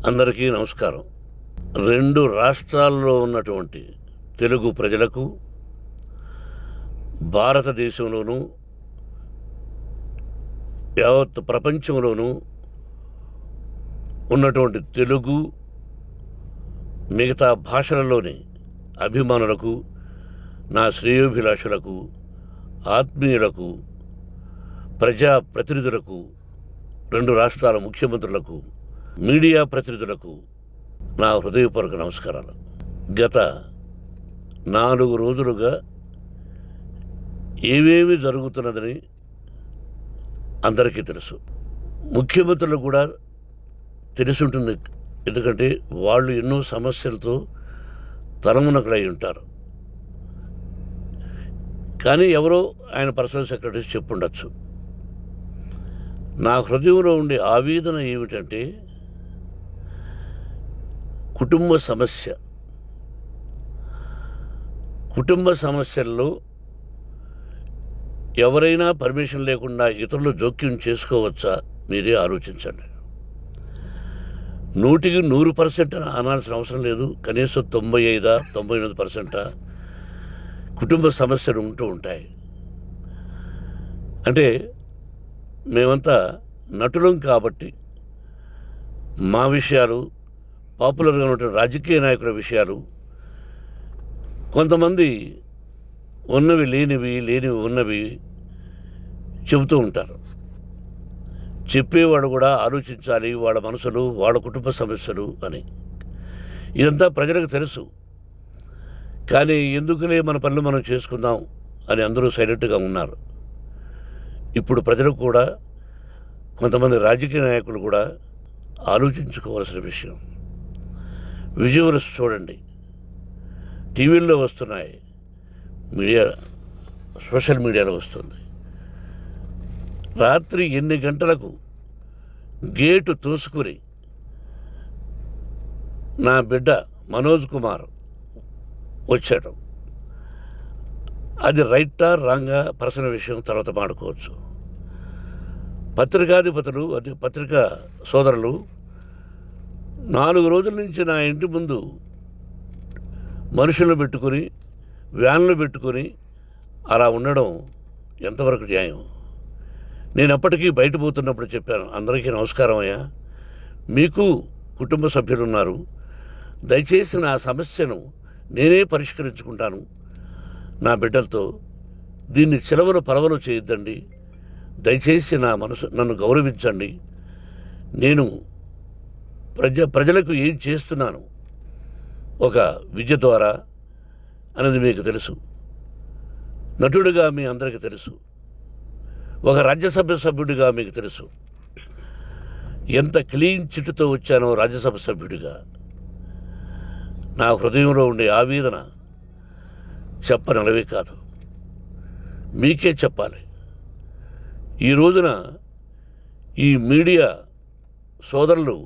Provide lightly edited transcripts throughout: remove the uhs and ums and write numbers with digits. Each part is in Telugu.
అందరికీ నమస్కారం. 2 రాష్ట్రాల్లో ఉన్నటువంటి తెలుగు ప్రజలకు, భారతదేశంలోనూ, యావత్ ప్రపంచంలోనూ ఉన్నటువంటి తెలుగు, మిగతా భాషలలోని అభిమానులకు, నా శ్రేయోభిలాషులకు, ఆత్మీయులకు, ప్రజా ప్రతినిధులకు, 2 రాష్ట్రాల ముఖ్యమంత్రులకు, మీడియా ప్రతినిధులకు నా హృదయపూర్వక నమస్కారాలు. గత 4 రోజులుగా ఏమేమి జరుగుతున్నదని అందరికీ తెలుసు. ముఖ్యమంత్రులకు కూడా తెలిసుంటుంది. ఎందుకంటే వాళ్ళు ఎన్నో సమస్యలతో తలమునకలై ఉంటారు. కానీ ఎవరో ఆయన పర్సనల్ సెక్రటరీస్ చెప్పుండొచ్చు. నా హృదయంలో ఉండే ఆవేదన ఏమిటంటే, కుటుంబ సమస్యల్లో ఎవరైనా పర్మిషన్ లేకుండా ఇతరులు జోక్యం చేసుకోవచ్చా? మీరే ఆలోచించండి. 100కి 100% అనాల్సిన అవసరం లేదు. కనీసం 95-98% కుటుంబ సమస్యలు ఉంటూ ఉంటాయి. అంటే మేమంతా నటులం కాబట్టి మా విషయాలు, పాపులర్గా ఉన్నటువంటి రాజకీయ నాయకుల విషయాలు, కొంతమంది ఉన్నవి లేనివి, లేనివి ఉన్నవి చెబుతూ ఉంటారు. చెప్పేవాడు కూడా ఆలోచించాలి, వాళ్ళ మనసులు, వాళ్ళ కుటుంబ సమస్యలు అని. ఇదంతా ప్రజలకు తెలుసు. కానీ ఎందుకులే మన పనులు మనం చేసుకుందాం అని అందరూ సైలెంట్గా ఉన్నారు. ఇప్పుడు ప్రజలకు కూడా, కొంతమంది రాజకీయ నాయకులు కూడా ఆలోచించుకోవాల్సిన విషయం. విజువల్స్ చూడండి, టీవీల్లో వస్తున్నాయి, సోషల్ మీడియాలో వస్తుంది. రాత్రి 8 గంటలకు గేటు తోసుకుని నా బిడ్డ మనోజ్ కుమార్ వచ్చాడు. అది రైటా రాంగా పర్సనల్ విషయం, తర్వాత మాడుకోవచ్చు. పత్రికాధిపతులు, అది పత్రికా సోదరులు 4 రోజుల నుంచి నా ఇంటి ముందు మనుషులను పెట్టుకొని, వ్యాన్లు పెట్టుకొని అలా ఉండడం ఎంతవరకు న్యాయం? నేను అప్పటికీ బయట పోతున్నప్పుడు చెప్పాను, అందరికీ నమస్కారం అయ్యా, మీకు కుటుంబ సభ్యులు ఉన్నారు, దయచేసి నా సమస్యను నేనే పరిష్కరించుకుంటాను నా బిడ్డలతో, దీన్ని చిలవలు పరవలు చేయొద్దండి, దయచేసి నన్ను గౌరవించండి, నేను ప్రజలకు ఏం చేస్తున్నాను ఒక విద్య ద్వారా అనేది మీకు తెలుసు. నటుడిగా మీ అందరికీ తెలుసు. ఒక రాజ్యసభ సభ్యుడిగా మీకు తెలుసు. ఎంత క్లీన్ చిట్టుతో వచ్చానో రాజ్యసభ సభ్యుడిగా. నా హృదయంలో ఉండే ఆవేదన చెప్పనలవే కాదు, మీకే చెప్పాలి. ఈ రోజున ఈ మీడియా సోదరులు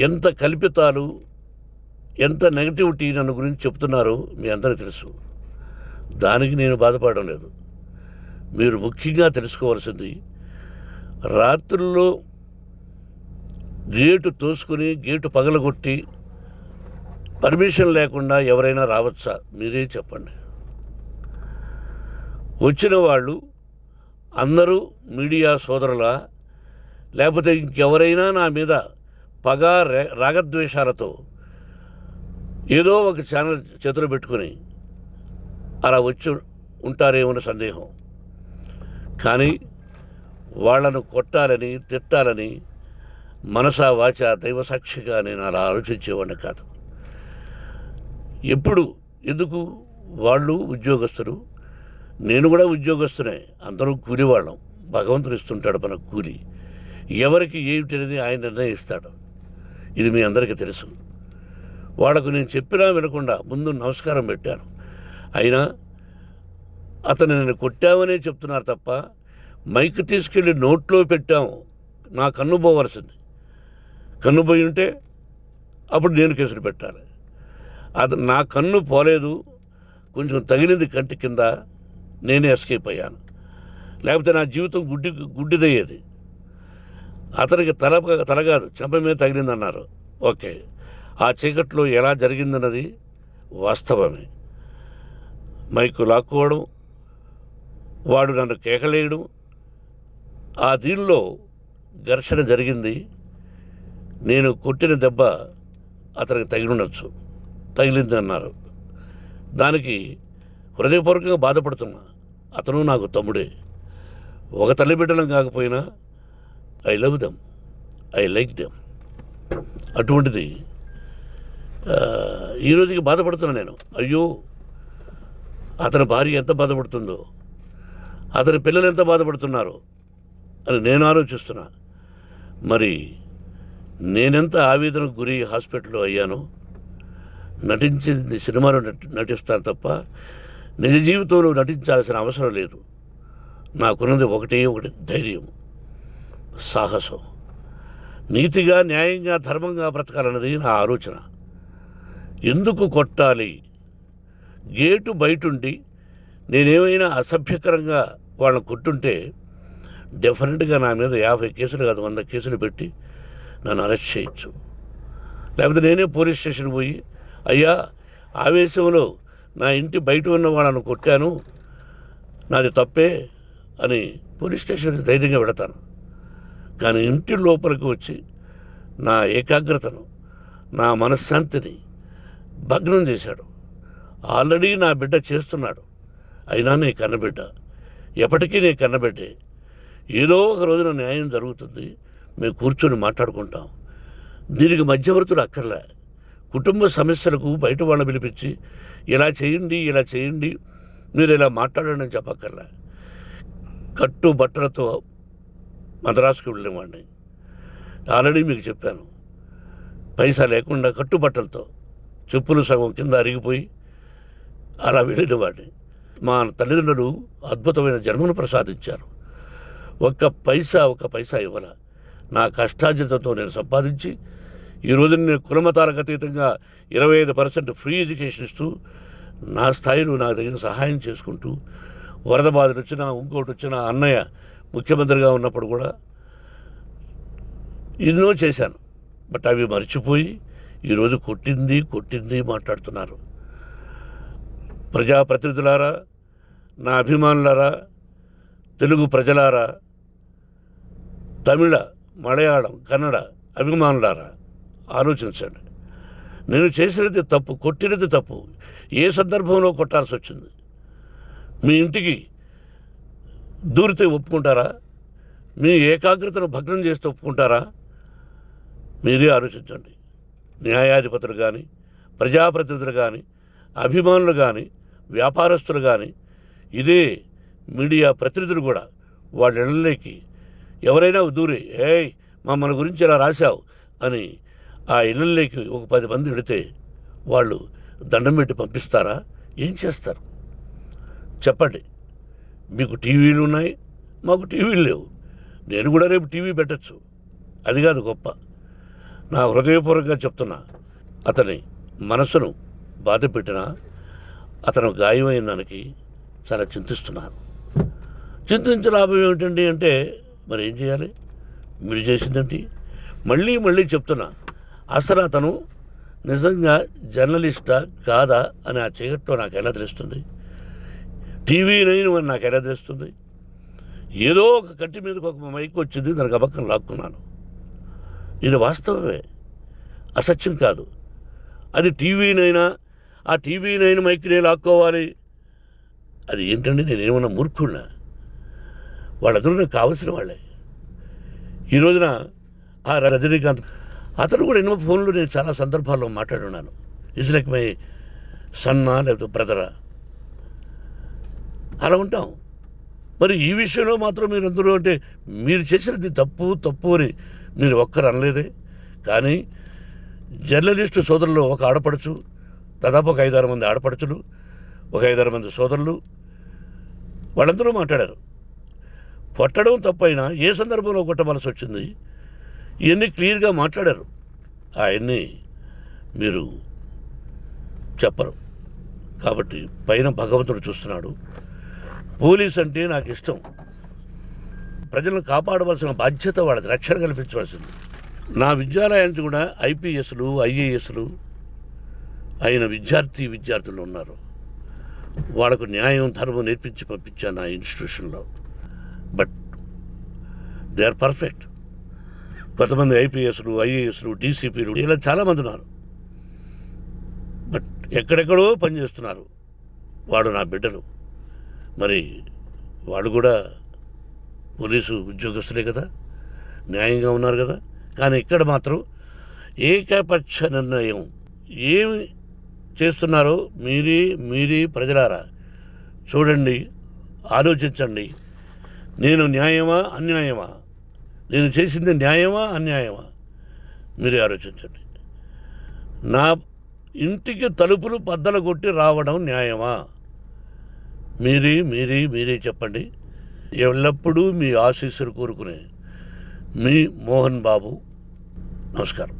ఎంత కల్పితాలు, ఎంత నెగటివిటీ నన్ను గురించి చెప్తున్నారో మీ అందరికీ తెలుసు. దానికి నేను బాధపడడం లేదు. మీరు ముఖ్యంగా తెలుసుకోవాల్సింది, రాత్రుల్లో గేటు తోసుకుని, గేటు పగలగొట్టి పర్మిషన్ లేకుండా ఎవరైనా రావచ్చా? మీరే చెప్పండి. వచ్చిన వాళ్ళు అందరూ మీడియా సోదరులా, లేకపోతే ఇంకెవరైనా నా మీద పగ, రాగద్వేషాలతో ఏదో ఒక ఛానల్ చేతులు పెట్టుకుని అలా వచ్చి ఉంటారేమో సందేహం. కానీ వాళ్ళను కొట్టాలని, తిట్టాలని మనసా వాచ దైవసాక్షిగా నేను అలా ఆలోచించేవాడిని కాదు. ఎందుకు? వాళ్ళు ఉద్యోగస్తులు, నేను కూడా ఉద్యోగస్తునే, అందరూ కూలివాళ్ళం. భగవంతుడు ఇస్తుంటాడు మనకు కూలి. ఎవరికి ఏమిటి అనేది ఆయన నిర్ణయిస్తాడు. ఇది మీ అందరికీ తెలుసు. వాళ్లకు నేను చెప్పినా వినకుండా ముందు నమస్కారం పెట్టాను. అయినా అతను నేను కొట్టామనే చెప్తున్నారు తప్ప, మైక్ తీసుకెళ్ళి నోట్లో పెట్టాము, నా కన్ను పోవలసింది. కన్ను పోయి ఉంటే అప్పుడు నేను కేసులు పెట్టాలి. నా కన్ను పోలేదు, కొంచెం తగిలింది కంటి కింద, నేనే ఎస్కేప్ అయ్యాను. లేకపోతే నా జీవితం గుడ్డిదయ్యేది. అతనికి తల కాదు చెంప మీద తగిలిందన్నారు. ఓకే, ఆ చీకట్లో ఎలా జరిగిందన్నది వాస్తవమే. మైకు లాక్కోవడం, వాడు నన్ను కేకలేయడం, ఆ దీనిలో ఘర్షణ జరిగింది. నేను కొట్టిన దెబ్బ అతనికి తగిలింది అన్నారు. దానికి హృదయపూర్వకంగా బాధపడుతున్నా. అతను నాకు తమ్ముడే. ఒక తల్లి బిడ్డలం కాకపోయినా I love them, I like them. అటువంటిది ఈ రోజుకి బాధపడుతున్నా నేను. అయ్యో, అతని భార్య ఎంత బాధపడుతుందో, అతని పిల్లలు ఎంత బాధపడుతున్నారో అని నేను ఆలోచిస్తున్నా. మరి నేనెంత ఆవేదనకు గురి హాస్పిటల్లో అయ్యానో. నటించింది సినిమాలో నటిస్తాను తప్ప నిజ జీవితంలో నటించాల్సిన అవసరం లేదు. నాకున్నది ఒకటి ధైర్యం, సాహసం. నీతిగా, న్యాయంగా, ధర్మంగా బ్రతకాలన్నది నా ఆలోచన. ఎందుకు కొట్టాలి? గేటు బయటుండి నేనేమైనా అసభ్యకరంగా వాళ్ళని కొట్టుంటే డెఫినెట్గా నా మీద 50 కేసులు కాదు 100 కేసులు పెట్టి నన్ను అరెస్ట్ చేయొచ్చు. లేకపోతే నేనే పోలీస్ స్టేషన్ పోయి, అయ్యా, ఆవేశంలో నా ఇంటి బయట ఉన్న వాళ్ళను కొట్టాను, నాది తప్పే అని పోలీస్ స్టేషన్కి ధైర్యంగా పెడతాను. కానీ ఇంటి లోపలికి వచ్చి నా ఏకాగ్రతను, నా మనశ్శాంతిని భగ్నం చేశాడు. ఆల్రెడీ నా బిడ్డ చేస్తున్నాడు. అయినా నీ కన్నబిడ్డ, ఎప్పటికీ నీ కన్నబిడ్డే. ఏదో ఒక రోజున న్యాయం జరుగుతుంది, మేము కూర్చొని మాట్లాడుకుంటాం. దీనికి మధ్యవర్తులు అక్కర్లే. కుటుంబ సమస్యలకు బయట వాళ్ళని పిలిపించి ఇలా చేయండి, మీరు ఇలా మాట్లాడండి అని చెప్పక్కర్లే. కట్టు బట్టలతో మద్రాసుకు వెళ్ళేవాడిని. ఆల్రెడీ మీకు చెప్పాను. పైసా లేకుండా కట్టుబట్టలతో, చెప్పులు సగం కింద అరిగిపోయి అలా వెళ్ళినవాడిని. మా తల్లిదండ్రులు అద్భుతమైన జన్మను ప్రసాదించారు. ఒక్క పైసా ఇవ్వాల. నా కష్టార్జితంతో నేను సంపాదించి ఈరోజు నేను కులమతాలకు అతీతంగా 25% ఫ్రీ ఎడ్యుకేషన్ ఇస్తూ, నా స్థాయిలో నాకు తగిన సహాయం చేసుకుంటూ, వరద బాధలు వచ్చినా, ఇంకోటి వచ్చినా, అన్నయ్య ముఖ్యమంత్రిగా ఉన్నప్పుడు కూడా ఎన్నో చేశాను. బట్ అవి మర్చిపోయి ఈరోజు కొట్టింది మాట్లాడుతున్నారు. ప్రజాప్రతినిధులారా, నా అభిమానులారా, తెలుగు ప్రజలారా, తమిళ, మలయాళం, కన్నడ అభిమానులారా, ఆలోచించండి. నేను చేసినది తప్పు, కొట్టినది తప్పు. ఏ సందర్భంలో కొట్టాల్సి వచ్చింది? మీ ఇంటికి దూరితే ఒప్పుకుంటారా? మీ ఏకాగ్రతను భగ్నం చేస్తే ఒప్పుకుంటారా? మీరే ఆలోచించండి. న్యాయాధిపతులు కానీ, ప్రజాప్రతినిధులు కానీ, అభిమానులు కానీ, వ్యాపారస్తులు కానీ, ఇదే మీడియా ప్రతినిధులు కూడా వాళ్ళ ఇళ్ళలోకి ఎవరైనా దూరి, ఏయ్ మన గురించి ఇలా రాశావు అని ఆ ఇళ్ళల్లోకి ఒక 10 మంది వెళితే వాళ్ళు దండం పెట్టి పంపిస్తారా? ఏం చేస్తారు చెప్పండి? మీకు టీవీలు ఉన్నాయి, మాకు టీవీలు లేవు. నేను కూడా రేపు టీవీ పెట్టచ్చు. అది కాదు గొప్ప. నా హృదయపూర్వకంగా చెప్తున్నా, అతని మనసును బాధ పెట్టినా, అతను గాయమైన దానికి చాలా చింతిస్తున్నాను. చింతించే లాభం ఏమిటండి అంటే, మరి ఏం చేయాలి? మీరు చేసిందేంటి? మళ్ళీ చెప్తున్నా, అసలు అతను నిజంగా జర్నలిస్టా కాదా అని ఆ చీకట్లో నాకు ఎలా తెలుస్తుంది? టీవీ 9 అని నాకు ఎలా తెలుస్తుంది? ఏదో ఒక కంటి మీదకి ఒక మైక్ వచ్చింది, దానికి అబక్కం లాక్కున్నాను. ఇది వాస్తవమే, అసత్యం కాదు. అది టీవీ 9, ఆ టీవీ 9 మైక్నే లాక్కోవాలి. అది ఏంటండి? నేనేమన్నా మూర్ఖున్నా? వాళ్ళందరూ నాకు కావలసిన వాళ్ళే. ఈ రోజున ఆ రజనీకాంత్, అతను కూడా ఎన్నో ఫోన్లు నేను చాలా సందర్భాల్లో మాట్లాడున్నాను. ఇట్స్ లైక్ మై సన్నా, లేకపోతే బ్రదరా, అలా ఉంటాం. మరి ఈ విషయంలో మాత్రం మీరు అందరూ అంటే మీరు చేసినది తప్పు అని మీరు ఒక్కరు అనలేదే. కానీ జర్నలిస్టు సోదరులు, ఒక ఆడపడుచు, దాదాపు ఒక 5-6 మంది ఆడపడుచులు, ఒక 5-6 మంది సోదరులు, వాళ్ళందరూ మాట్లాడారు. కొట్టడం తప్పైనా ఏ సందర్భంలో కొట్టవలసి వచ్చింది, ఇవన్నీ క్లియర్గా మాట్లాడారు. ఆయన్ని మీరు చెప్పరు. కాబట్టి పైన భగవంతుడు చూస్తున్నాడు. పోలీస్ అంటే నాకు ఇష్టం. ప్రజలను కాపాడవలసిన బాధ్యత వాళ్ళది, రక్షణ కల్పించవలసింది. నా విద్యాలయానికి కూడా ఐపీఎస్లు ఐఏఎస్లు అయిన విద్యార్థులు ఉన్నారు. వాళ్ళకు న్యాయం ధర్మం నేర్పించి పంపించాను నా ఇన్స్టిట్యూషన్లో. But they are perfect. కొంతమంది ఐపీఎస్లు ఐఏఎస్లు డీసీపీలు ఇలా చాలామంది ఉన్నారు. బట్ ఎక్కడెక్కడో పనిచేస్తున్నారు. వాడు నా బిడ్డలు, మరి వాళ్ళు కూడా పోలీసు ఉద్యోగస్తులే కదా, న్యాయంగా ఉన్నారు కదా. కానీ ఇక్కడ మాత్రం ఏకపక్ష నిర్ణయం ఏమి చేస్తున్నారో మీరే ప్రజలారా చూడండి, ఆలోచించండి. నేను న్యాయమా అన్యాయమా, నేను చేసింది న్యాయమా అన్యాయమా, మీరే ఆలోచించండి. నా ఇంటికి తలుపులు బద్దలు కొట్టి రావడం న్యాయమా, మీరే చెప్పండి. ఎల్లప్పుడూ మీ ఆశీస్సులు కోరుకునే మీ మోహన్ బాబు. నమస్కారం.